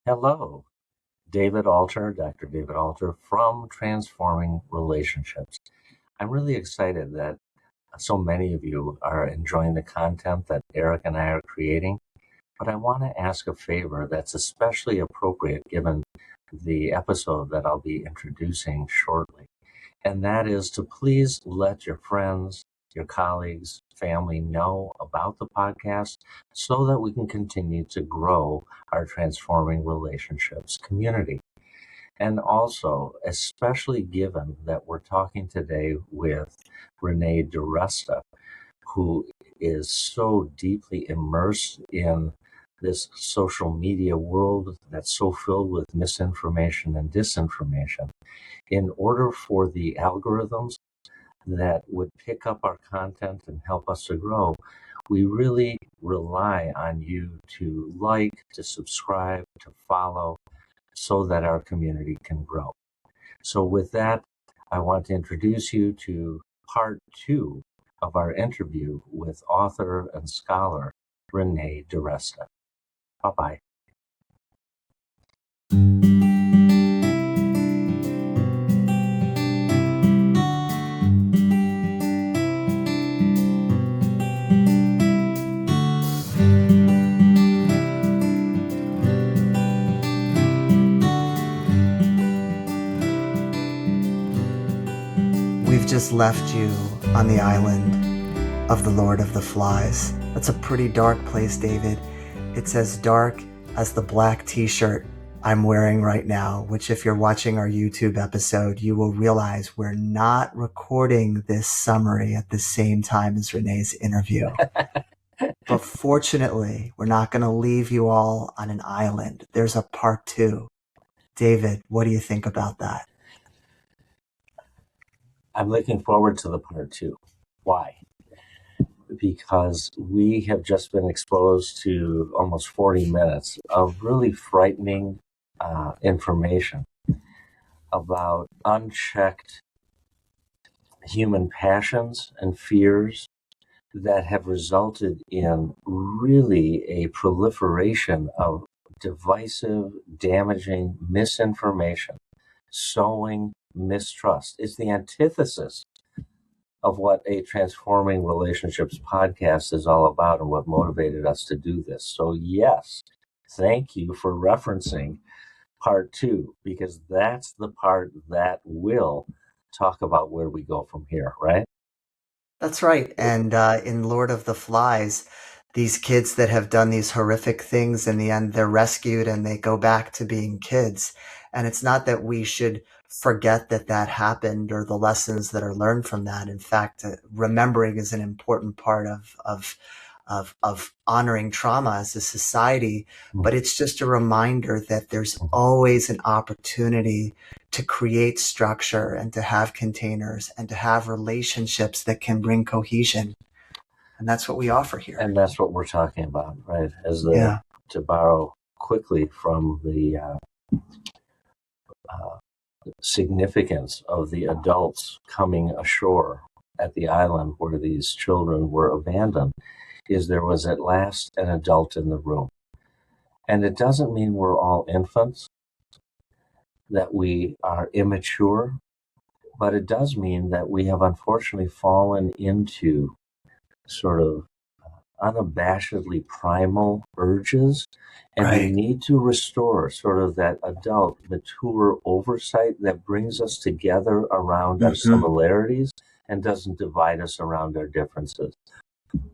Hello, David Alter, Dr. David Alter from Transforming Relationships. I'm really excited that so many of you are enjoying the content that Eric and I are creating, but I want to ask a favor that's especially appropriate given the episode that I'll be introducing shortly, and that is to please let your friends, your colleagues, family know about the podcast so that we can continue to grow our Transforming Relationships community. And also, especially given that we're talking today with Renee DiResta, who is so deeply immersed in this social media world that's so filled with misinformation and disinformation. In order for the algorithms that would pick up our content and help us to grow, we really rely on you to like, to subscribe, to follow, so that our community can grow. So with that, I want to introduce you to part 2 of our interview with author and scholar Renee DiResta. Bye-bye. We've just left you on the island of the Lord of the Flies. That's a pretty dark place, David. It's as dark as the black t-shirt I'm wearing right now, which if you're watching our YouTube episode, you will realize we're not recording this summary at the same time as Renee's interview. But fortunately, we're not going to leave you all on an island. There's a part 2. David, what do you think about that? I'm looking forward to the part 2. Why? Because we have just been exposed to almost 40 minutes of really frightening information about unchecked human passions and fears that have resulted in really a proliferation of divisive, damaging misinformation, sowing mistrust. It's the antithesis of what a Transforming Relationships podcast is all about and what motivated us to do this. So yes, thank you for referencing part 2, because that's the part that will talk about where we go from here, right? That's right. And in Lord of the Flies, these kids that have done these horrific things, in the end, they're rescued and they go back to being kids. And it's not that we should forget that that happened or the lessons that are learned from that. In fact, remembering is an important part of honoring trauma as a society. But it's just a reminder that there's always an opportunity to create structure and to have containers and to have relationships that can bring cohesion. And that's what we offer here. And that's what we're talking about, right? To borrow quickly from the significance of the adults coming ashore at the island where these children were abandoned, is there was at last an adult in the room. And it doesn't mean we're all infants, that we are immature, but it does mean that we have unfortunately fallen into sort of unabashedly primal urges, and we need to restore sort of that adult, mature oversight that brings us together around our similarities and doesn't divide us around our differences.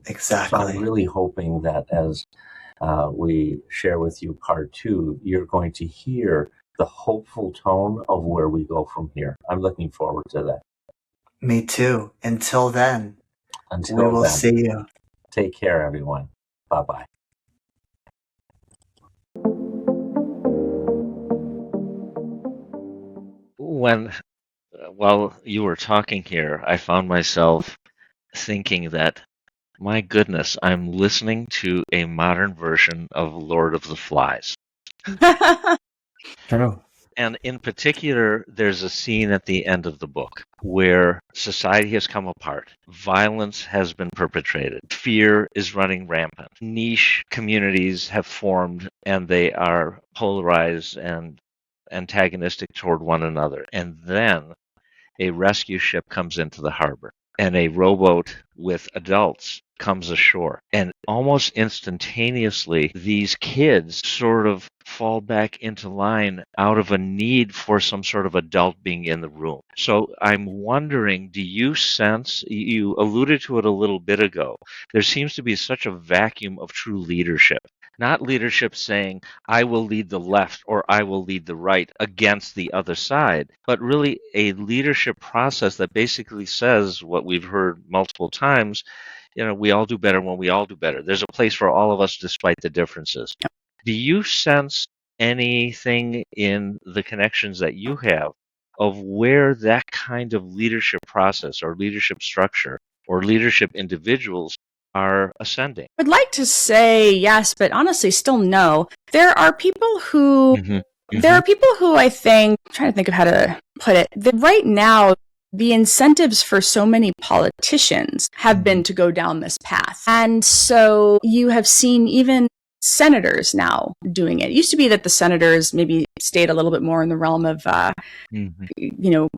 Exactly. So I'm really hoping that as we share with you part 2, you're going to hear the hopeful tone of where we go from here. I'm looking forward to that. Me too. Until then, we will see you. Take care, everyone. Bye-bye. While you were talking here, I found myself thinking that, my goodness, I'm listening to a modern version of Lord of the Flies. True. And in particular, there's a scene at the end of the book where society has come apart. Violence has been perpetrated. Fear is running rampant. Niche communities have formed, and they are polarized and antagonistic toward one another. And then a rescue ship comes into the harbor, and a rowboat with adults comes ashore. And almost instantaneously, these kids sort of fall back into line out of a need for some sort of adult being in the room. So I'm wondering, do you sense, you alluded to it a little bit ago, there seems to be such a vacuum of true leadership. Not leadership saying, I will lead the left or I will lead the right against the other side, but really a leadership process that basically says what we've heard multiple times, we all do better when we all do better. There's a place for all of us despite the differences. Do you sense anything in the connections that you have of where that kind of leadership process or leadership structure or leadership individuals are ascending? I'd like to say yes, but honestly still no. There are people who I think, I'm trying to think of how to put it, that right now the incentives for so many politicians have been to go down this path. And so you have seen even senators now doing it. It used to be that the senators maybe stayed a little bit more in the realm of,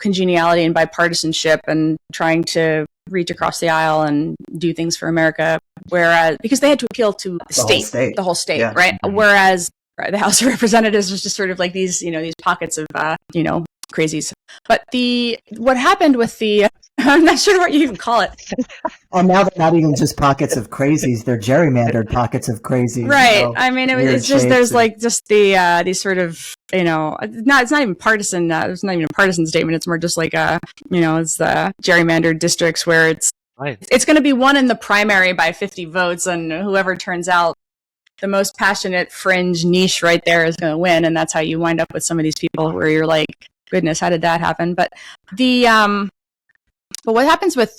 congeniality and bipartisanship and trying to reach across the aisle and do things for America. Whereas, because they had to appeal to the whole state, yeah. Right? Mm-hmm. Whereas the House of Representatives was just sort of like these pockets of, crazies. But what happened with I'm not sure what you even call it. Oh, now they're not even just pockets of crazies; they're gerrymandered pockets of crazies. Right. I mean, it's just there's these sort of it's not even partisan. It's not even a partisan statement. It's more just like it's the gerrymandered districts where it's going to be won in the primary by 50 votes, and whoever turns out the most passionate fringe niche right there is going to win, and that's how you wind up with some of these people where you're like, goodness, how did that happen? But but what happens with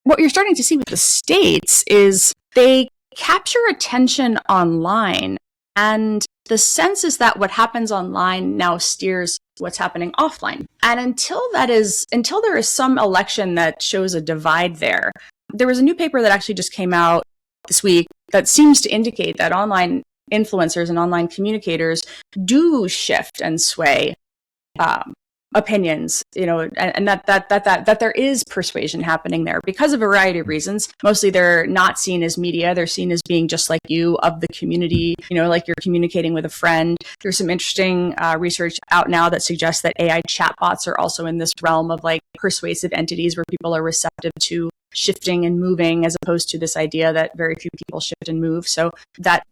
what you're starting to see with the states is they capture attention online, and the sense is that what happens online now steers what's happening offline. And until there is some election that shows a divide there was a new paper that actually just came out this week that seems to indicate that online influencers and online communicators do shift and sway opinions, and that there is persuasion happening there because of a variety of reasons. Mostly they're not seen as media. They're seen as being just like you, of the community, like you're communicating with a friend. There's some interesting research out now that suggests that AI chatbots are also in this realm of like persuasive entities where people are receptive to shifting and moving, as opposed to this idea that very few people shift and move. So that,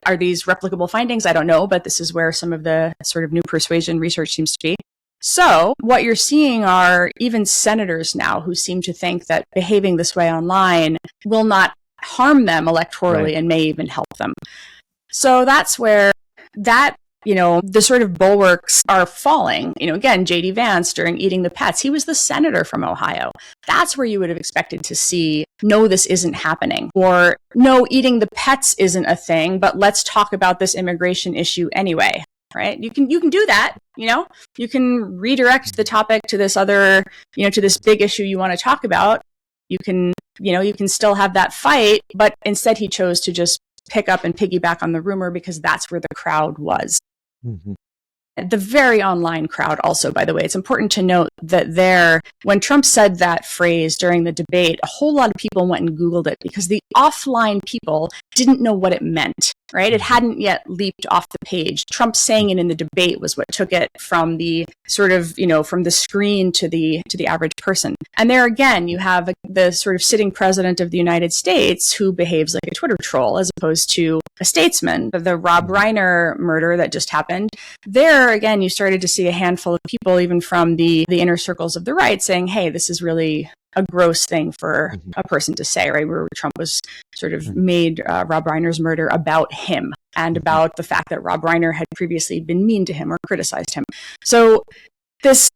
are these replicable findings? I don't know, but this is where some of the sort of new persuasion research seems to be. So what you're seeing are even senators now who seem to think that behaving this way online will not harm them electorally, right, and may even help them. So that's where the sort of bulwarks are falling. Again, J.D. Vance during Eating the Pets, he was the senator from Ohio. That's where you would have expected to see, no, this isn't happening. Or, no, eating the pets isn't a thing, but let's talk about this immigration issue anyway. Right? You can do that, you can redirect the topic to this other, to this big issue you want to talk about. You can still have that fight, but instead he chose to just pick up and piggyback on the rumor because that's where the crowd was. Mm-hmm. The very online crowd also, by the way, it's important to note that when Trump said that phrase during the debate, a whole lot of people went and Googled it because the offline people didn't know what it meant, right? It hadn't yet leaped off the page. Trump saying it in the debate was what took it from the sort of, from the screen to the average person. And there again, you have the sort of sitting president of the United States who behaves like a Twitter troll as opposed to a statesman. The Rob Reiner murder that just happened, there again, you started to see a handful of people, even from the inner circles of the right, saying, hey, this is really a gross thing for a person to say, right? Where Trump was sort of made Rob Reiner's murder about him and about the fact that Rob Reiner had previously been mean to him or criticized him. So this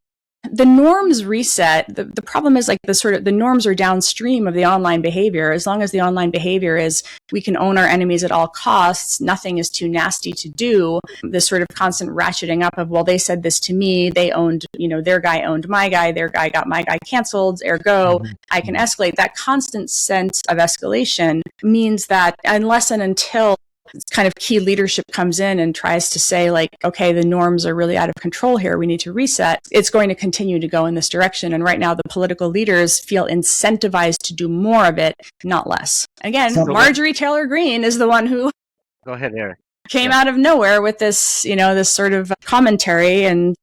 the norms reset. The problem is like the norms are downstream of the online behavior. As long as the online behavior is we can own our enemies at all costs, nothing is too nasty to do. This sort of constant ratcheting up of, well, they said this to me, they owned, their guy owned my guy, their guy got my guy canceled, ergo, I can escalate. That constant sense of escalation means that unless and until kind of key leadership comes in and tries to say like, okay, the norms are really out of control here, we need to reset, it's going to continue to go in this direction. And right now the political leaders feel incentivized to do more of it, not less. Again, Marjorie Taylor Greene is the one who Go ahead, Eric. Came out of nowhere with this, this sort of commentary, and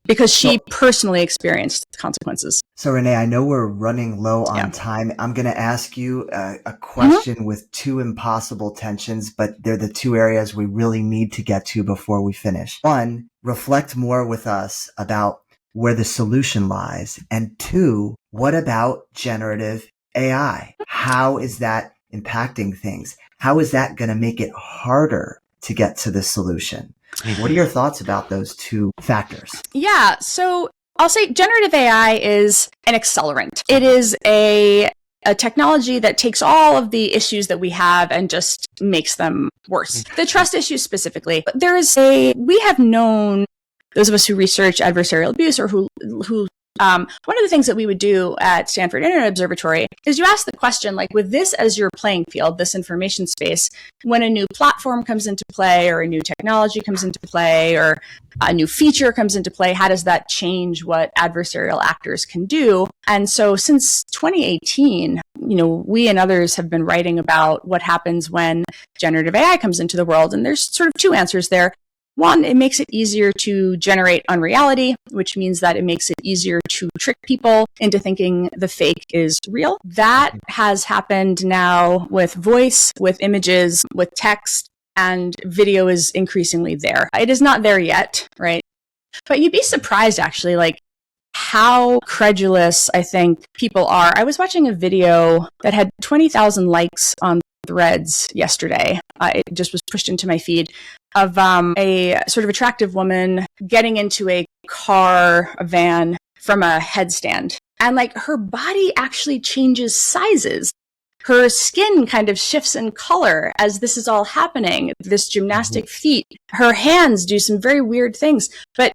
because she personally experienced the consequences. So Renee, I know we're running low on time. I'm going to ask you a question with two impossible tensions, but they're the two areas we really need to get to before we finish. One, reflect more with us about where the solution lies. And two, what about generative AI? How is that impacting things? How is that going to make it harder to get to the solution? What are your thoughts about those two factors? Yeah, so I'll say generative AI is an accelerant. It is a technology that takes all of the issues that we have and just makes them worse. The trust issues specifically. We have known, those of us who research adversarial abuse or who one of the things that we would do at Stanford Internet Observatory is you ask the question, like, with this as your playing field, this information space, when a new platform comes into play or a new technology comes into play or a new feature comes into play, how does that change what adversarial actors can do? And so since 2018, we and others have been writing about what happens when generative AI comes into the world. And there's sort of two answers there. One, it makes it easier to generate unreality, which means that it makes it easier to trick people into thinking the fake is real. That has happened now with voice, with images, with text, and video is increasingly there. It is not there yet, right? But you'd be surprised, actually, like how credulous I think people are. I was watching a video that had 20,000 likes on Threads yesterday. It just was pushed into my feed of a sort of attractive woman getting into a van from a headstand. And like her body actually changes sizes. Her skin kind of shifts in color as this is all happening, this gymnastic feat. Her hands do some very weird things. But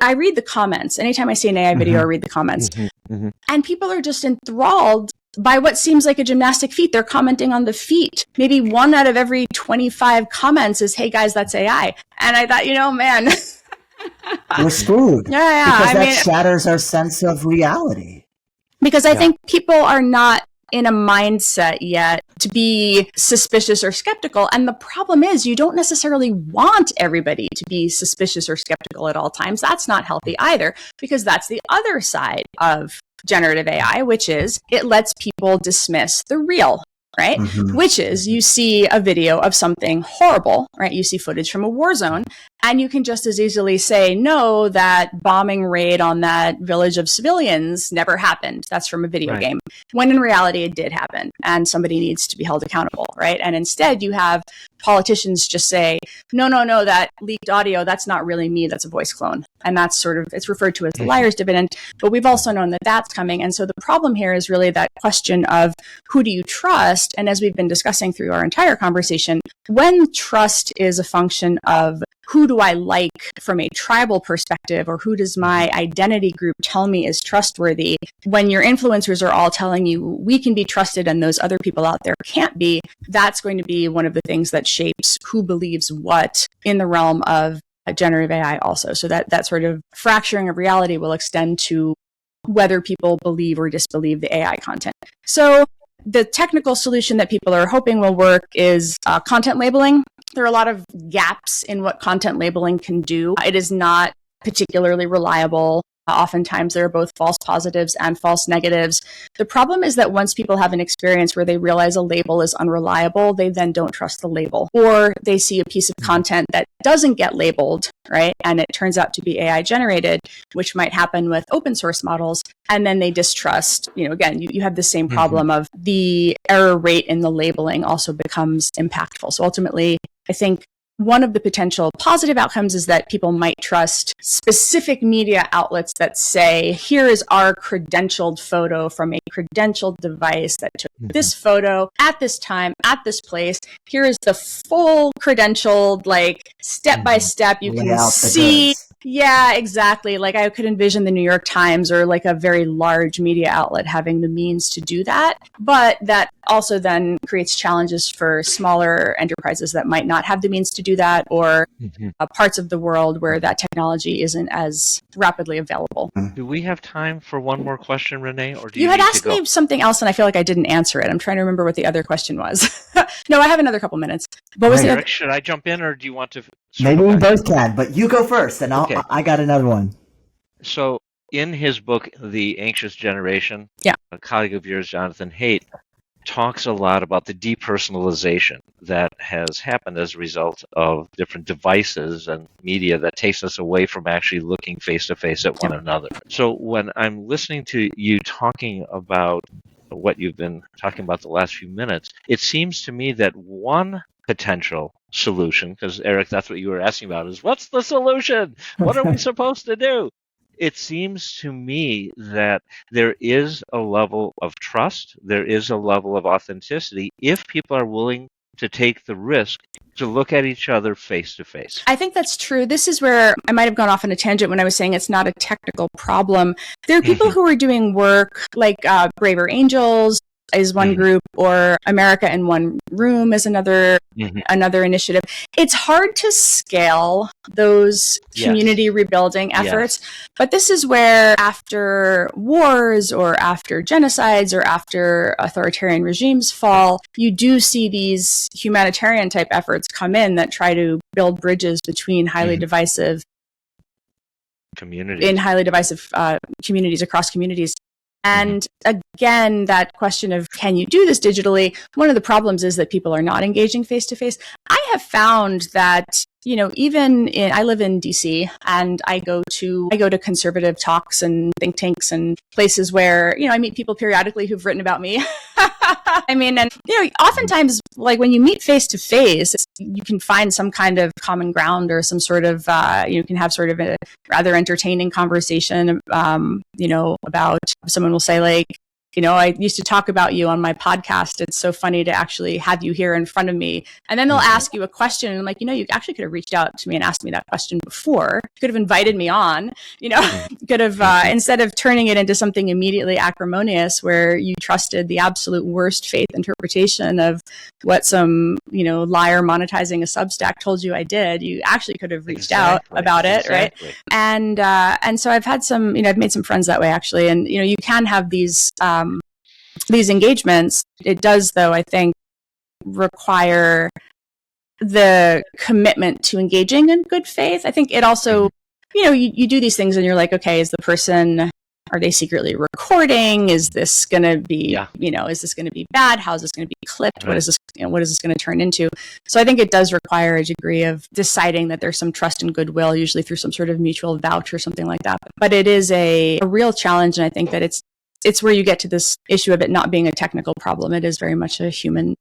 I read the comments. Anytime I see an AI video, I read the comments. And people are just enthralled by what seems like a gymnastic feat. They're commenting on the feat. Maybe 1 out of every 25 comments is, hey guys, that's AI. And I thought, man. We're screwed. Yeah. Because that shatters our sense of reality. Because I think people are not in a mindset yet to be suspicious or skeptical. And the problem is you don't necessarily want everybody to be suspicious or skeptical at all times. That's not healthy either, because that's the other side of generative AI, which is it lets people dismiss the real, right? Which is you see a video of something horrible, right? You see footage from a war zone, and you can just as easily say, no, that bombing raid on that village of civilians never happened. That's from a video game. When in reality, it did happen, and somebody needs to be held accountable, right? And instead, you have politicians just say, no, that leaked audio, that's not really me, that's a voice clone. And that's sort of, it's referred to as the liar's dividend. But we've also known that that's coming. And so the problem here is really that question of who do you trust? And as we've been discussing through our entire conversation, when trust is a function of who do I like from a tribal perspective, or who does my identity group tell me is trustworthy, when your influencers are all telling you we can be trusted and those other people out there can't be, that's going to be one of the things that shapes who believes what in the realm of generative AI also. So that sort of fracturing of reality will extend to whether people believe or disbelieve the AI content. So the technical solution that people are hoping will work is content labeling. There are a lot of gaps in what content labeling can do. It is not particularly reliable. Oftentimes, there are both false positives and false negatives. The problem is that once people have an experience where they realize a label is unreliable, they then don't trust the label. Or they see a piece of content that doesn't get labeled, right? And it turns out to be AI generated, which might happen with open source models. And then they distrust, again, you have the same problem of the error rate in the labeling also becomes impactful. So ultimately, I think one of the potential positive outcomes is that people might trust specific media outlets that say, here is our credentialed photo from a credentialed device that took this photo at this time, at this place. Here is the full credentialed, like step by step. You can see. Yeah, exactly. Like I could envision the New York Times or like a very large media outlet having the means to do that. But that also then creates challenges for smaller enterprises that might not have the means to do that, or parts of the world where that technology isn't as rapidly available. Do we have time for one more question, Renee? Or do you had asked me something else and I feel like I didn't answer it. I'm trying to remember what the other question was. No, I have another couple minutes. What was Eric, should I jump in or do you want to? Maybe we both can, but you go first and I got another one. So in his book, The Anxious Generation, a colleague of yours, Jonathan Haidt, talks a lot about the depersonalization that has happened as a result of different devices and media that takes us away from actually looking face to face at one another. So when I'm listening to you talking about what you've been talking about the last few minutes, it seems to me that one potential solution, because Eric, that's what you were asking about, is what's the solution? What are we supposed to do? It seems to me that there is a level of trust, there is a level of authenticity if people are willing to take the risk to look at each other face to face. I think that's true. This is where I might have gone off on a tangent when I was saying it's not a technical problem. There are people who are doing work like Braver Angels is one group, or America in One Room is another initiative. It's hard to scale those community rebuilding efforts, but this is where after wars or after genocides or after authoritarian regimes fall, you do see these humanitarian type efforts come in that try to build bridges between highly divisive communities across communities. And again, that question of can you do this digitally? One of the problems is that people are not engaging face to face. I have found that, you know, I live in DC and I go to conservative talks and think tanks and places where, you know, I meet people periodically who've written about me. I mean, and, you know, oftentimes, like when you meet face to face, you can find some kind of common ground or some sort of, you can have sort of a rather entertaining conversation, you know, about someone will say like, you know, I used to talk about you on my podcast. It's so funny to actually have you here in front of me. And then they'll ask you a question and I'm like, you know, you actually could have reached out to me and asked me that question before. You could have invited me on, you know, could have, instead of turning it into something immediately acrimonious where you trusted the absolute worst faith interpretation of what some, you know, liar monetizing a Substack told you I did, you actually could have reached out about it. Right. And so I've had some, you know, I've made some friends that way actually. And, you know, you can have these engagements. It does, though, I think, require the commitment to engaging in good faith. I think it also, you know, you do these things and you're like, okay, are they secretly recording? Is this going to be, you know, is this going to be bad? How is this going to be clipped? What is this, you know, what is this going to turn into? So I think it does require a degree of deciding that there's some trust and goodwill, usually through some sort of mutual vouch or something like that. But it is a real challenge. And I think that it's where you get to this issue of it not being a technical problem. It is very much a human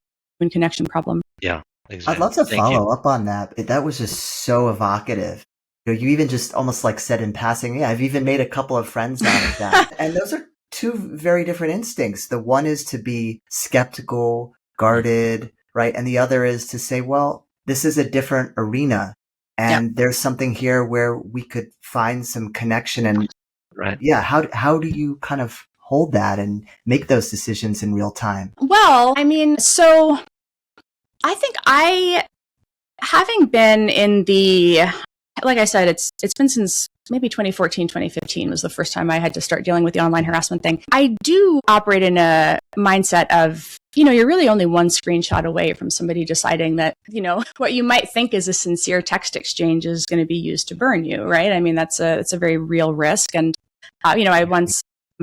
connection problem. Yeah, exactly. I'd love to follow up on that. That was just so evocative. You know, you even just almost like said in passing, I've even made a couple of friends out of that. And those are two very different instincts. The one is to be skeptical, guarded, right? And the other is to say, well, this is a different arena. And there's something here where we could find some connection. And how do you kind of hold that and make those decisions in real time? Well, I mean, so I think having been in like I said, it's been since maybe 2014, 2015 was the first time I had to start dealing with the online harassment thing. I do operate in a mindset of, you know, you're really only one screenshot away from somebody deciding that, you know, what you might think is a sincere text exchange is going to be used to burn you, right? I mean, it's a very real risk. And, you know, I once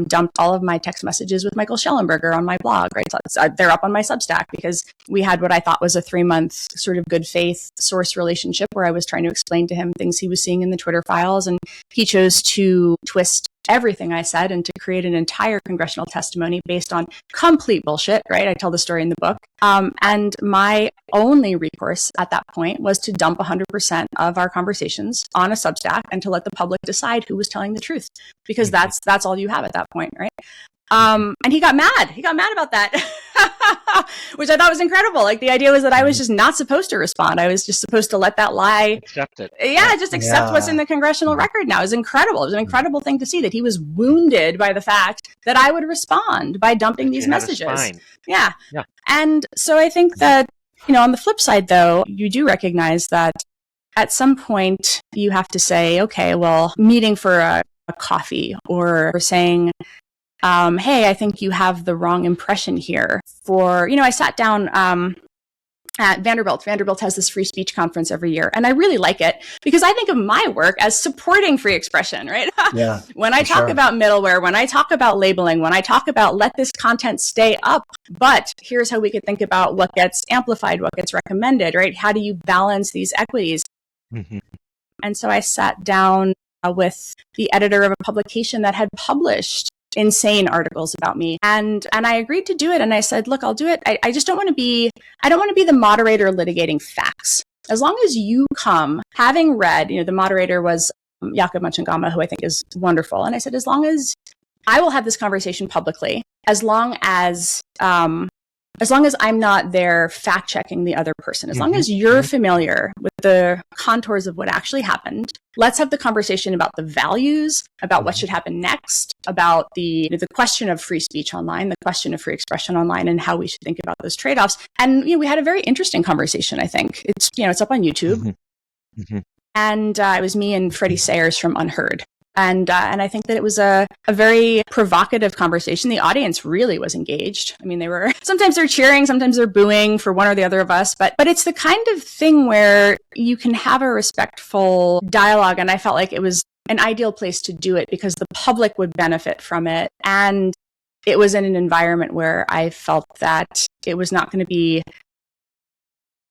dumped all of my text messages with Michael Schellenberger on my blog, right? So they're up on my Substack because we had what I thought was a 3-month sort of good faith source relationship where I was trying to explain to him things he was seeing in the Twitter files. And he chose to twist everything I said and to create an entire congressional testimony based on complete bullshit, right? I tell the story in the book. And my only recourse at that point was to dump 100% of our conversations on a Substack and to let the public decide who was telling the truth, because that's all you have at that point, right? And he got mad. He got mad about that, which I thought was incredible. Like, the idea was that I was just not supposed to respond. I was just supposed to let that lie. Accept it. Yeah, just accept what's in the congressional record now. It was incredible. It was an incredible thing to see that he was wounded by the fact that I would respond by dumping these messages. Yeah. And so I think that, on the flip side, though, you do recognize that at some point you have to say, okay, well, meeting for a coffee or saying, hey, I think you have the wrong impression here. I sat down at Vanderbilt. Vanderbilt has this free speech conference every year, and I really like it because I think of my work as supporting free expression, right? Yeah. When I talk about middleware, when I talk about labeling, when I talk about let this content stay up, but here's how we could think about what gets amplified, what gets recommended, right? How do you balance these equities? Mm-hmm. And so I sat down with the editor of a publication that had published insane articles about me. And I agreed to do it. And I said, look, I'll do it. I just don't want to be the moderator litigating facts. As long as you come having read, the moderator was Jakob Machangama, who I think is wonderful. And I said, as long as I will have this conversation publicly, as long as I'm not there fact checking the other person, as long as you're familiar with the contours of what actually happened, let's have the conversation about the values, about what should happen next, about the question of free speech online, the question of free expression online, and how we should think about those trade-offs. And we had a very interesting conversation. I think it's up on YouTube, and it was me and Freddie Sayers from Unheard. And I think that it was a very provocative conversation. The audience really was engaged. I mean, sometimes they're cheering, sometimes they're booing for one or the other of us, but it's the kind of thing where you can have a respectful dialogue. And I felt like it was an ideal place to do it because the public would benefit from it. And it was in an environment where I felt that it was not going to be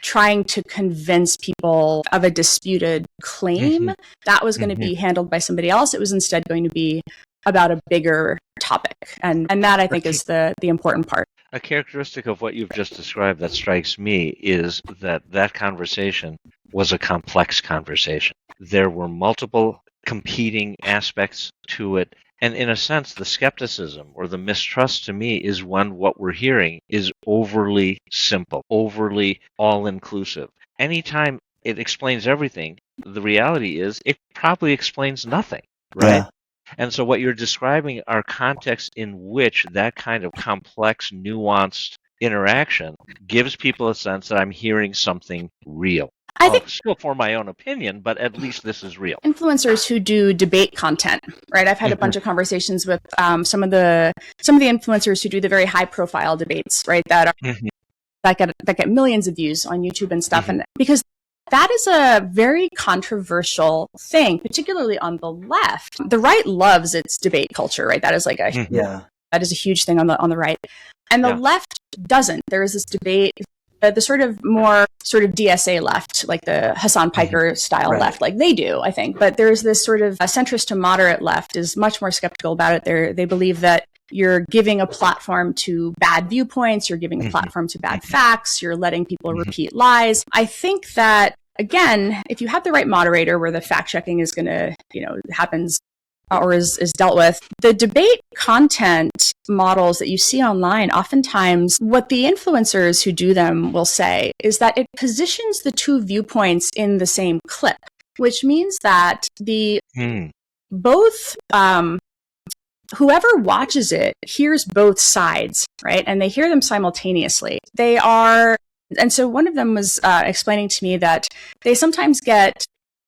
trying to convince people of a disputed claim that was going to be handled by somebody else. It was instead going to be about a bigger topic. And that, I think, is the important part. A characteristic of what you've just described that strikes me is that conversation was a complex conversation. There were multiple competing aspects to it. And in a sense, the skepticism or the mistrust to me is what we're hearing is overly simple, overly all-inclusive. Anytime it explains everything, the reality is it probably explains nothing, right? Yeah. And so what you're describing are contexts in which that kind of complex, nuanced interaction gives people a sense that I'm hearing something real. I think still for my own opinion, but at least this is real. Influencers who do debate content, right? I've had a bunch of conversations with some of the influencers who do the very high profile debates, right? That get millions of views on YouTube and stuff, and because that is a very controversial thing, particularly on the left. The right loves its debate culture, right? That is like that is a huge thing on the right, and the left doesn't. There is this debate. The sort of more DSA left, like the Hassan Piker style left, like they do, I think. But there's this sort of a centrist to moderate left is much more skeptical about it. They believe that you're giving a platform to bad viewpoints, you're giving a platform to bad facts, you're letting people repeat lies. I think that, again, if you have the right moderator where the fact checking is going to, happens or is dealt with, the debate content models that you see online, oftentimes what the influencers who do them will say is that it positions the two viewpoints in the same clip, which means that both whoever watches it hears both sides, right? And they hear them simultaneously. And so one of them was explaining to me that they sometimes get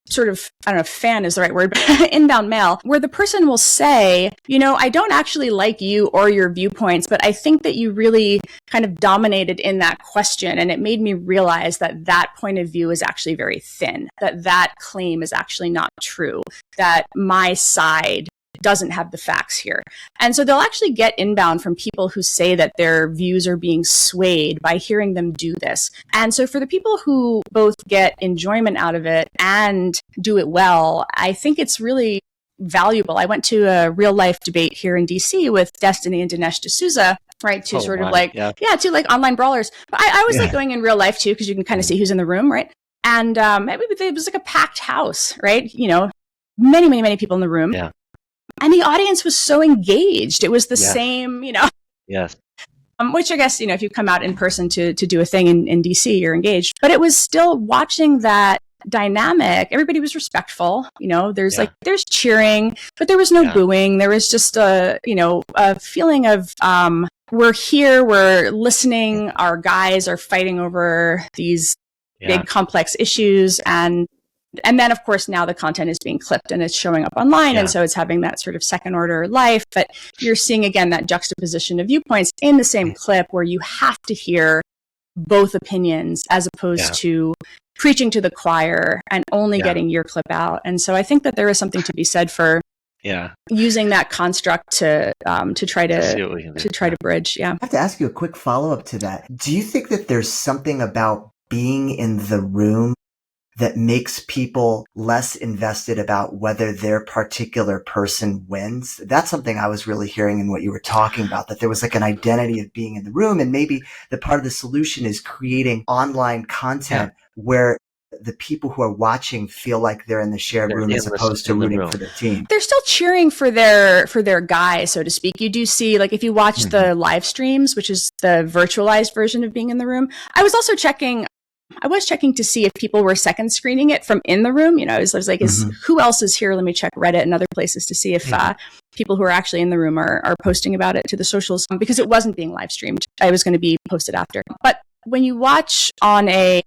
sort of, I don't know if fan is the right word, but inbound mail, where the person will say, I don't actually like you or your viewpoints, but I think that you really kind of dominated in that question. And it made me realize that point of view is actually very thin, that claim is actually not true, that my side doesn't have the facts here. And so they'll actually get inbound from people who say that their views are being swayed by hearing them do this. And so for the people who both get enjoyment out of it and do it well, I think it's really valuable. I went to a real life debate here in DC with Destiny and Dinesh D'Souza, right? Two sort of like, two like online brawlers. But I was like going in real life too, because you can kind of see who's in the room, right? And it was like a packed house, right? You know, many, many, many people in the room. Yeah. And the audience was so engaged. It was the same, you know. Yes. Which I guess, you know, if you come out in person to do a thing in DC, you're engaged. But it was still watching that dynamic. Everybody was respectful. You know, there's cheering, but there was no booing. There was just a feeling of, we're here, we're listening. Our guys are fighting over these big complex issues. And then, of course, now the content is being clipped and it's showing up online. And so it's having that sort of second order life. But you're seeing, again, that juxtaposition of viewpoints in the same clip where you have to hear both opinions as opposed to preaching to the choir and only getting your clip out. And so I think that there is something to be said for using that construct to try to bridge. Yeah. I have to ask you a quick follow-up to that. Do you think that there's something about being in the room that makes people less invested about whether their particular person wins? That's something I was really hearing in what you were talking about, that there was like an identity of being in the room, and maybe the part of the solution is creating online content where the people who are watching feel like they're in the shared room as opposed to rooting for the team. They're still cheering for their guy, so to speak. You do see, like, if you watch the live streams, which is the virtualized version of being in the room. I was checking to see if people were second screening it from in the room. You know, I was like, who else is here? Let me check Reddit and other places to see if people who are actually in the room are posting about it to the socials, because it wasn't being live streamed. I was going to be posted after. But when you watch on a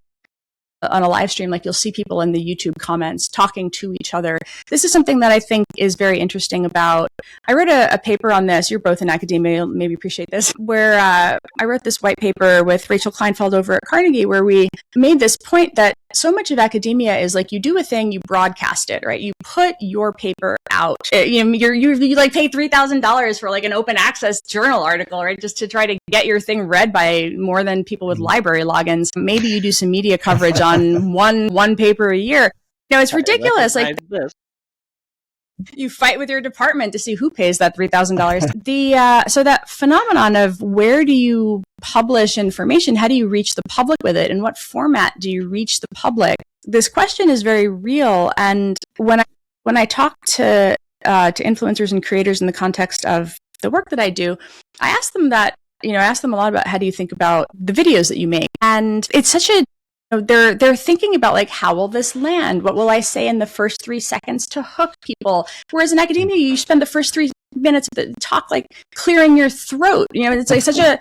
live stream, like, you'll see people in the YouTube comments talking to each other. This is something that I think is very interesting about. I wrote a paper on this. You're both in academia, you'll maybe appreciate this, where I wrote this white paper with Rachel Kleinfeld over at Carnegie, where we made this point that so much of academia is like, you do a thing, you broadcast it, right? You put your paper out. You like pay $3,000 for like an open access journal article, right? Just to try to get your thing read by more than people with library logins. Maybe you do some media coverage on one paper a year. No, it's ridiculous. Like, you fight with your department to see who pays that $3,000. So that phenomenon of, where do you publish information? How do you reach the public with it? In what format do you reach the public? This question is very real. And when I talk to influencers and creators in the context of the work that I do, I ask them a lot about, how do you think about the videos that you make? And it's such a they're thinking about, like, how will this land? What will I say in the first 3 seconds to hook people? Whereas in academia, you spend the first 3 minutes of the talk, like, clearing your throat. You know, it's like such a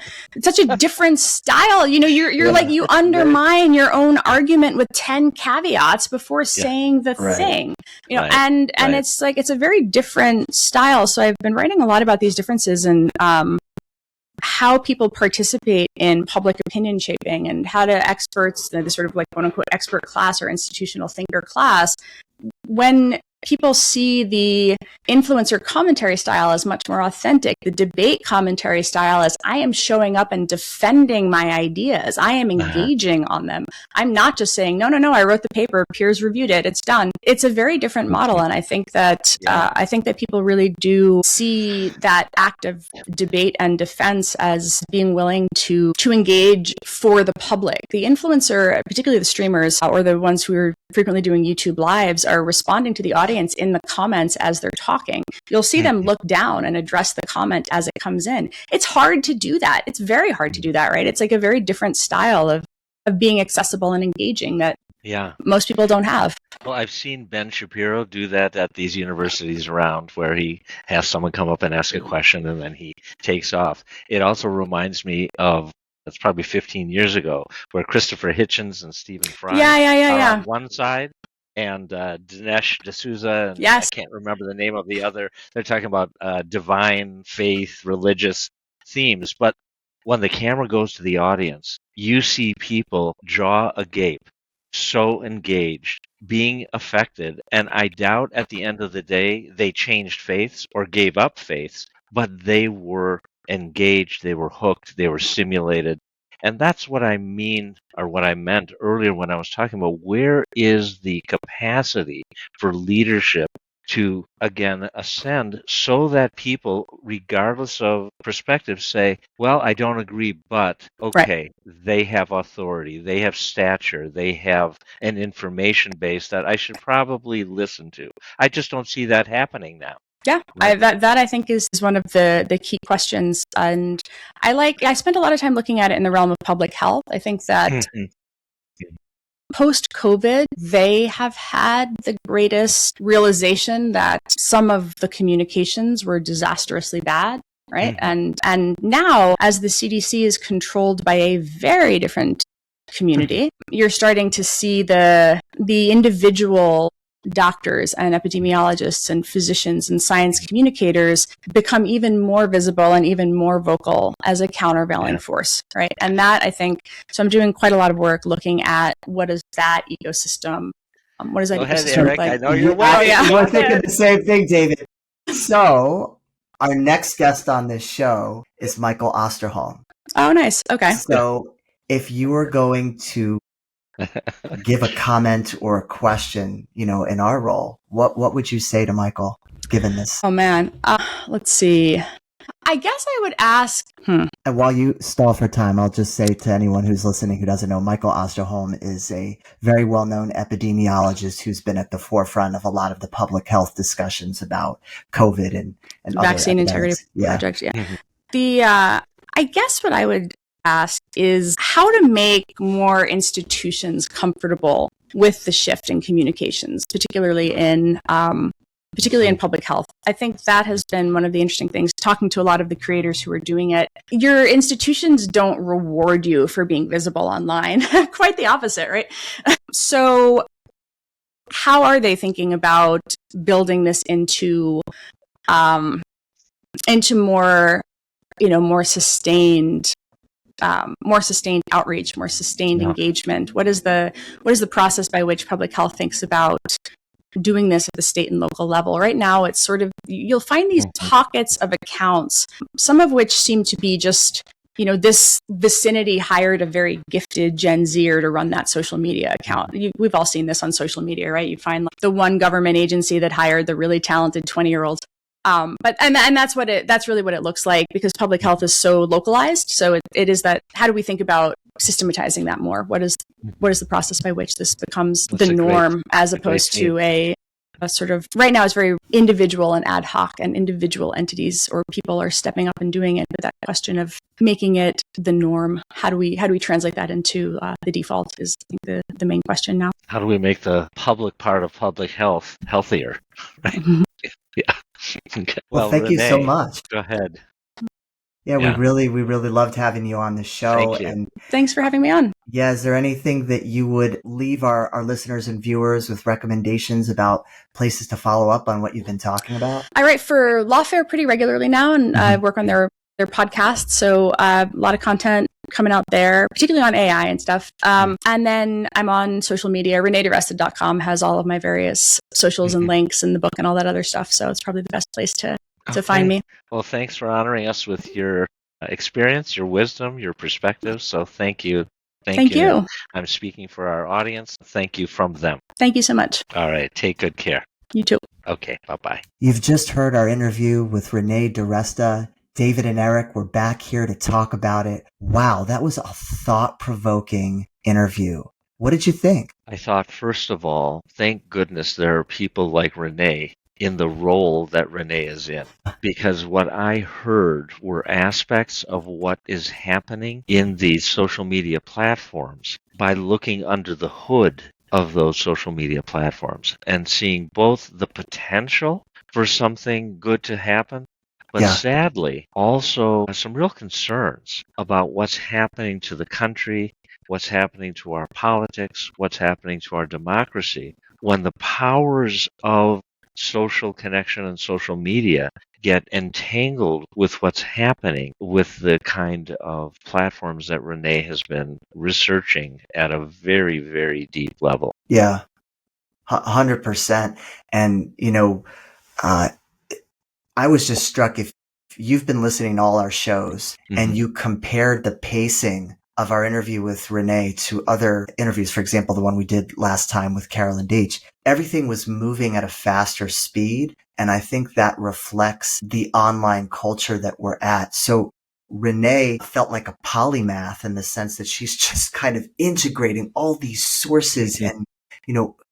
different style. You know, you're like, you undermine your own argument with 10 caveats before saying the thing. You know, and it's like, it's a very different style. So I've been writing a lot about these differences and how people participate in public opinion shaping, and how do experts, the sort of like quote unquote expert class or institutional thinker class, when people see the influencer commentary style as much more authentic, the debate commentary style as, I am showing up and defending my ideas. I am engaging on them. I'm not just saying, no, I wrote the paper, peers reviewed it, it's done. It's a very different model. And I think that people really do see that act of debate and defense as being willing to engage for the public. The influencer, particularly the streamers or the ones who are frequently doing YouTube lives, are responding to the audience in the comments as they're talking. You'll see them look down and address the comment as it comes in. It's hard to do that. It's very hard to do that, right? It's like a very different style of being accessible and engaging that most people don't have. Well, I've seen Ben Shapiro do that at these universities around, where he has someone come up and ask a question and then he takes off. It also reminds me of, that's probably 15 years ago, where Christopher Hitchens and Stephen Fry are on one side, and Dinesh D'Souza, and I can't remember the name of the other. They're talking about divine faith, religious themes. But when the camera goes to the audience, you see people jaw agape, so engaged, being affected. And I doubt at the end of the day they changed faiths or gave up faiths, but they were engaged, they were hooked, they were stimulated. And that's what I mean, or what I meant earlier when I was talking about, where is the capacity for leadership to again ascend so that people, regardless of perspective, say, well, I don't agree, but okay, they have authority, they have stature, they have an information base that I should probably listen to. I just don't see that happening now. Yeah, that I think is one of the key questions, and I spent a lot of time looking at it in the realm of public health. I think that post-COVID, they have had the greatest realization that some of the communications were disastrously bad, right? And now, as the CDC is controlled by a very different community, you're starting to see the individual doctors and epidemiologists and physicians and science communicators become even more visible and even more vocal as a countervailing force, right? And that, I think, so I'm doing quite a lot of work looking at what is that ecosystem, what does that ecosystem look like? I know you're waiting. We're thinking the same thing, David. So our next guest on this show is Michael Osterholm. Oh, nice. Okay. So if you were going to give a comment or a question, in our role, what would you say to Michael, given this? Oh, man. Let's see. I guess I would ask. And while you stall for time, I'll just say to anyone who's listening who doesn't know, Michael Osterholm is a very well-known epidemiologist who's been at the forefront of a lot of the public health discussions about COVID and Vaccine other Integrity Project. Yeah. I guess what I would ask is how to make more institutions comfortable with the shift in communications, particularly in public health. I think that has been one of the interesting things, talking to a lot of the creators who are doing it. Your institutions don't reward you for being visible online. Quite the opposite, right? So how are they thinking about building this into more, more sustained outreach, more sustained engagement? What is the process by which public health thinks about doing this at the state and local level? Right now, it's sort of, you'll find these pockets of accounts, some of which seem to be just, this vicinity hired a very gifted Gen Zer to run that social media account. We've all seen this on social media, right? You find like the one government agency that hired the really talented 20-year-olds. But that's really what it looks like, because public health is so localized. So it is that, how do we think about systematizing that more? What is the process by which this becomes the norm, as opposed to a sort of, right now it's very individual and ad hoc, and individual entities or people are stepping up and doing it. But that question of making it the norm, how do we translate that into the default is, I think, the main question now. How do we make the public part of public health healthier? Right? Mm-hmm. Yeah. Okay. Well, thank Renee, you so much. Go ahead. Yeah, we really loved having you on the show. Thank you. And thanks for having me on. yeah, is there anything that you would leave our listeners and viewers with recommendations about places to follow up on what you've been talking about? I write for Lawfare pretty regularly now, and I work on their podcast. So a lot of content coming out there, particularly on AI and stuff. And then I'm on social media. ReneeDiResta.com has all of my various socials and links and the book and all that other stuff. So it's probably the best place to find me. Well, thanks for honoring us with your experience, your wisdom, your perspective. So thank you. Thank you. I'm speaking for our audience. Thank you from them. Thank you so much. All right. Take good care. You too. Okay. Bye-bye. You've just heard our interview with Renee DiResta. David and Eric were back here to talk about it. Wow, that was a thought-provoking interview. What did you think? I thought, first of all, thank goodness there are people like Renee in the role that Renee is in. Because what I heard were aspects of what is happening in these social media platforms by looking under the hood of those social media platforms and seeing both the potential for something good to happen, but sadly, also some real concerns about what's happening to the country, what's happening to our politics, what's happening to our democracy, when the powers of social connection and social media get entangled with what's happening with the kind of platforms that Renee has been researching at a very, very deep level. Yeah, 100%. And, I was just struck, if you've been listening to all our shows and you compared the pacing of our interview with Renee to other interviews, for example, the one we did last time with Carolyn Deitch, everything was moving at a faster speed. And I think that reflects the online culture that we're at. So Renee felt like a polymath in the sense that she's just kind of integrating all these sources and,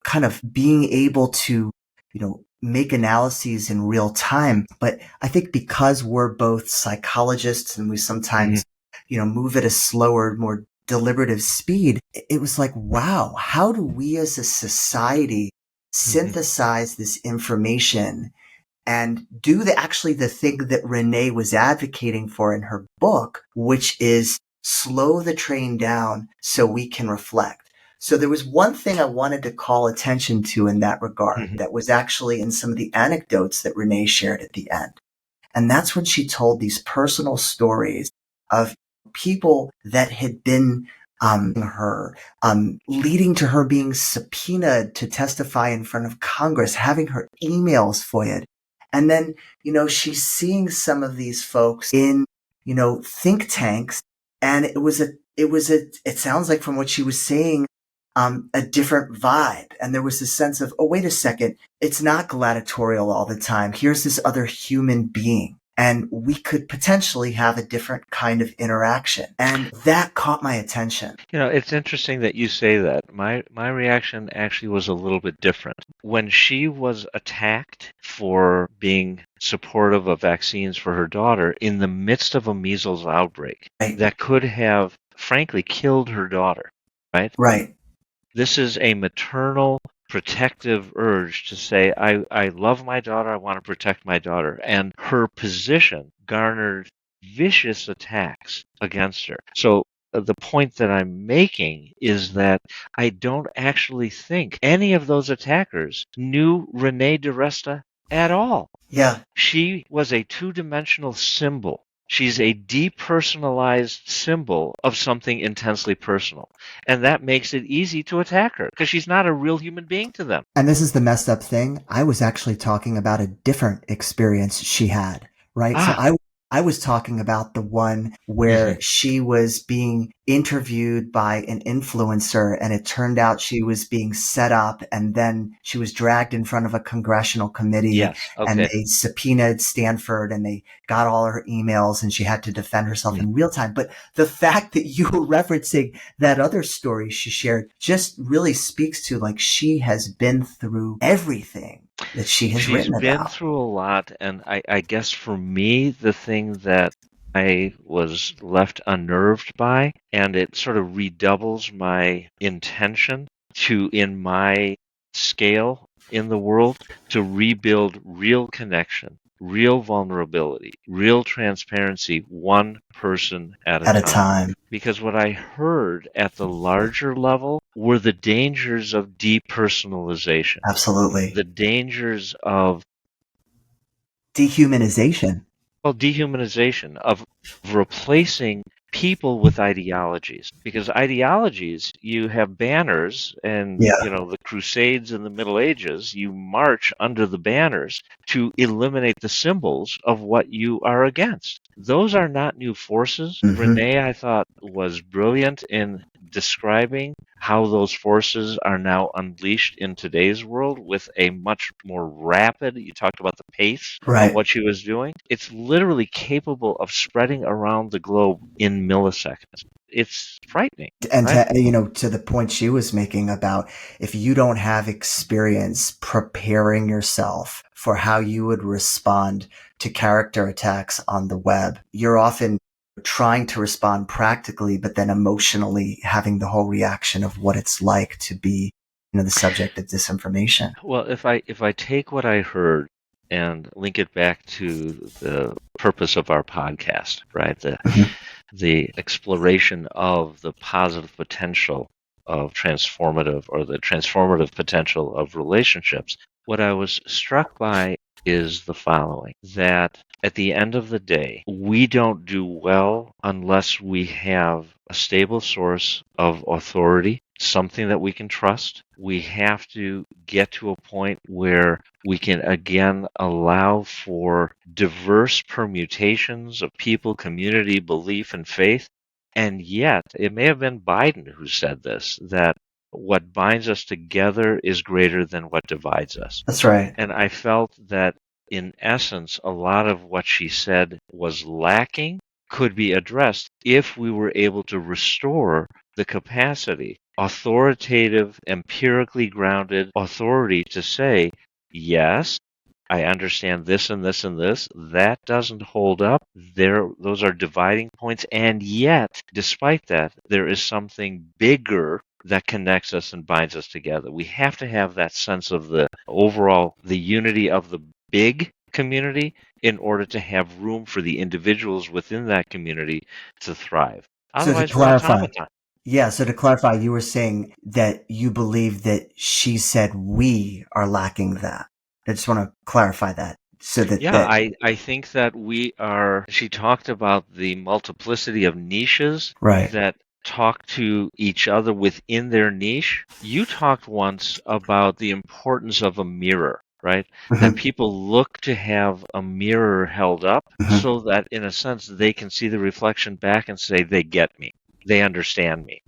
kind of being able to, make analyses in real time. But I think because we're both psychologists and we sometimes, move at a slower, more deliberative speed, it was like, wow, how do we as a society synthesize this information and do actually the thing that Renee was advocating for in her book, which is slow the train down so we can reflect. So there was one thing I wanted to call attention to in that regard that was actually in some of the anecdotes that Renee shared at the end. And that's when she told these personal stories of people that had been leading to her being subpoenaed to testify in front of Congress, having her emails FOIA'd. And then, she's seeing some of these folks in, think tanks. And it sounds like from what she was saying, a different vibe. And there was this sense of, oh, wait a second. It's not gladiatorial all the time. Here's this other human being. And we could potentially have a different kind of interaction. And that caught my attention. It's interesting that you say that. My reaction actually was a little bit different. When she was attacked for being supportive of vaccines for her daughter in the midst of a measles outbreak that could have, frankly, killed her daughter, right? Right. This is a maternal protective urge to say, I love my daughter, I want to protect my daughter. And her position garnered vicious attacks against her. So the point that I'm making is that I don't actually think any of those attackers knew Renee DiResta at all. Yeah. She was a two-dimensional symbol. She's a depersonalized symbol of something intensely personal. And that makes it easy to attack her because she's not a real human being to them. And this is the messed up thing. I was actually talking about a different experience she had, right? So I was talking about the one where she was being interviewed by an influencer and it turned out she was being set up and then she was dragged in front of a congressional committee and they subpoenaed Stanford and they got all her emails and she had to defend herself in real time. But the fact that you were referencing that other story she shared just really speaks to like she has been through everything that she has written about. She's been through a lot, and I guess for me, the thing that I was left unnerved by, and it sort of redoubles my intention to, in my scale in the world, to rebuild real connection, real vulnerability, real transparency, one person at a time. Because what I heard at the larger level were the dangers of depersonalization. Absolutely. The dangers of dehumanization. Well, dehumanization, of replacing people with ideologies. Because ideologies, you have banners and, the Crusades in the Middle Ages, you march under the banners to eliminate the symbols of what you are against. Those are not new forces. Renee, I thought, was brilliant in describing how those forces are now unleashed in today's world with a much more rapid, you talked about the pace of what she was doing. It's literally capable of spreading around the globe in milliseconds. It's frightening. And to the point she was making about if you don't have experience preparing yourself for how you would respond to character attacks on the web, you're often trying to respond practically, but then emotionally having the whole reaction of what it's like to be, the subject of disinformation. Well, if I take what I heard and link it back to the purpose of our podcast, right? The exploration of the positive potential of transformative, or the transformative potential of relationships. What I was struck by is the following, that at the end of the day, we don't do well unless we have a stable source of authority, something that we can trust. We have to get to a point where we can again allow for diverse permutations of people, community, belief, and faith. And yet, it may have been Biden who said this, that what binds us together is greater than what divides us. That's right. And I felt that, in essence, a lot of what she said was lacking could be addressed if we were able to restore the capacity, authoritative, empirically grounded authority to say, yes, I understand this and this and this. That doesn't hold up. Those are dividing points. And yet, despite that, there is something bigger that connects us and binds us together. We have to have that sense of the unity of the big community in order to have room for the individuals within that community to thrive. So to Otherwise, we're clarify, automaton. yeah, so to clarify, you were saying that you believe that she said we are lacking that. I just want to clarify that so that, Yeah, I think that she talked about the multiplicity of niches right. that talk to each other within their niche. You talked once about the importance of a mirror, right? That people look to have a mirror held up so that, in a sense, they can see the reflection back and say, they get me, they understand me.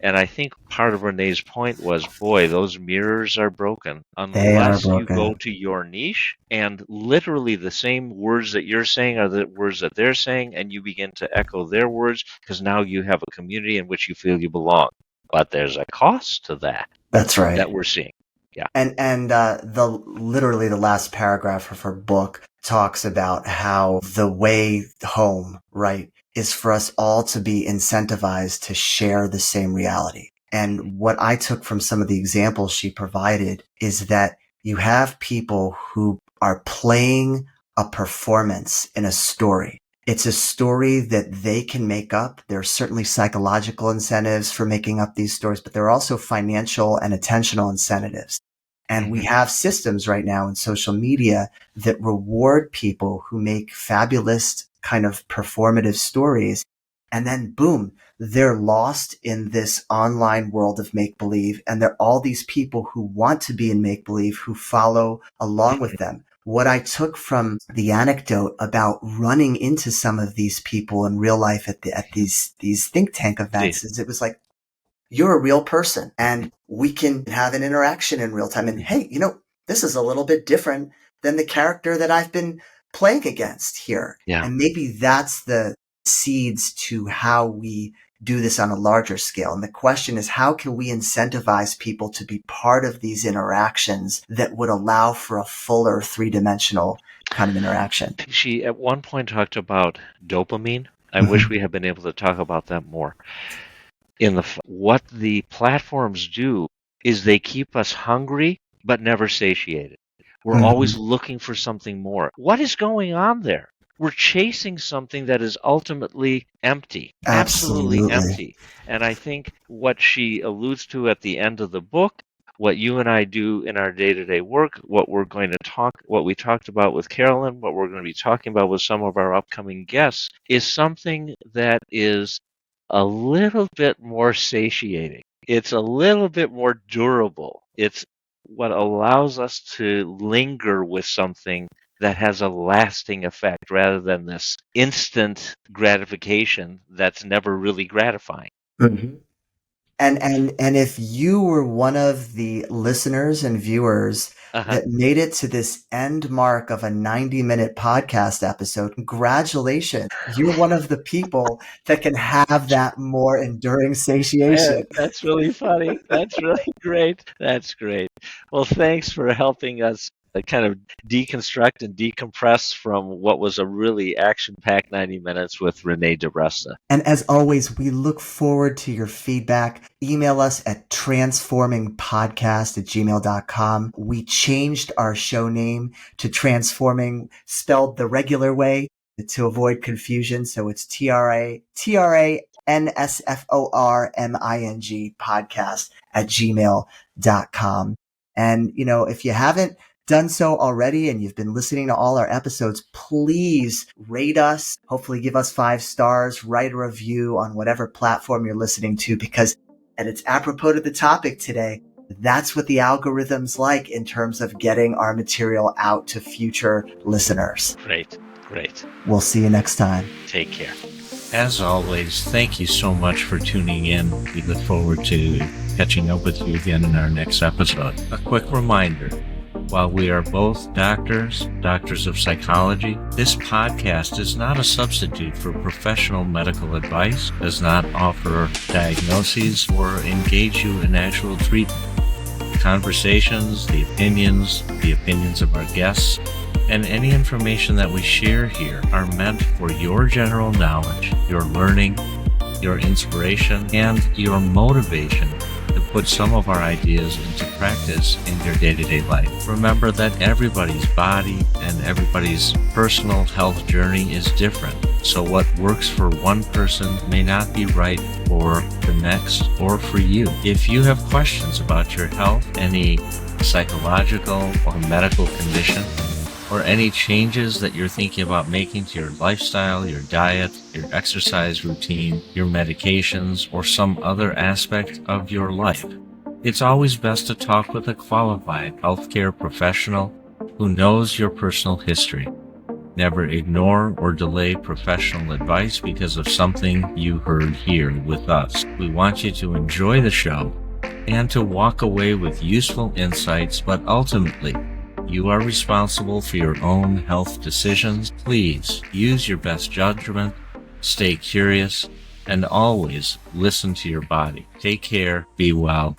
And I think part of Renee's point was, boy, those mirrors are broken They are unless you broken. go to your niche and literally the same words that you're saying are the words that they're saying, and you begin to echo their words because now you have a community in which you feel you belong. But there's a cost to that. That's right. That we're seeing. Yeah. And literally the last paragraph of her book talks about how the way home, right, is for us all to be incentivized to share the same reality. And what I took from some of the examples she provided is that you have people who are playing a performance in a story. It's a story that they can make up. There are certainly psychological incentives for making up these stories, but there are also financial and attentional incentives. And we have systems right now in social media that reward people who make fabulous kind of performative stories. And then boom, they're lost in this online world of make-believe. And there are all these people who want to be in make-believe who follow along with them. What I took from the anecdote about running into some of these people in real life at these think tank events is it was like, you're a real person and we can have an interaction in real time. And hey, this is a little bit different than the character that I've been playing against here. Yeah. And maybe that's the seeds to how we do this on a larger scale. And the question is, how can we incentivize people to be part of these interactions that would allow for a fuller three-dimensional kind of interaction? She at one point talked about dopamine. I wish we had been able to talk about that more. What the platforms do is they keep us hungry but never satiated. We're always looking for something more. What is going on there? We're chasing something that is ultimately empty, absolutely empty. And I think what she alludes to at the end of the book, what you and I do in our day-to-day work, what we talked about with Carolyn, what we're going to be talking about with some of our upcoming guests, is something that is a little bit more satiating. It's a little bit more durable. It's what allows us to linger with something that has a lasting effect rather than this instant gratification that's never really gratifying. And if you were one of the listeners and viewers that made it to this end mark of a 90-minute podcast episode, congratulations. You're one of the people that can have that more enduring satiation. That's really funny. That's really great. That's great. Well, thanks for helping us kind of deconstruct and decompress from what was a really action-packed 90 minutes with Renee DiResta. And as always, we look forward to your feedback. Email us at transformingpodcast@gmail.com. We changed our show name to Transforming, spelled the regular way to avoid confusion. So it's TRANSFORMING podcast@gmail.com. And, if you haven't done so already and you've been listening to all our episodes, please rate us, hopefully give us 5 stars, write a review on whatever platform you're listening to, because, and it's apropos to the topic today, that's what the algorithm's like in terms of getting our material out to future listeners. Great. We'll see you next time. Take care. As always, thank you so much for tuning in. We look forward to catching up with you again in our next episode. A quick reminder, while we are both doctors of psychology, this podcast is not a substitute for professional medical advice, does not offer diagnoses, or engage you in actual treatment. Conversations, the opinions of our guests, and any information that we share here are meant for your general knowledge, your learning, your inspiration, and your motivation to put some of our ideas into practice in your day-to-day life. Remember that everybody's body and everybody's personal health journey is different. So what works for one person may not be right for the next or for you. If you have questions about your health, any psychological or medical condition, or any changes that you're thinking about making to your lifestyle, your diet, your exercise routine, your medications, or some other aspect of your life, it's always best to talk with a qualified healthcare professional who knows your personal history. Never ignore or delay professional advice because of something you heard here with us. We want you to enjoy the show and to walk away with useful insights, but ultimately, you are responsible for your own health decisions. Please use your best judgment, stay curious, and always listen to your body. Take care, be well,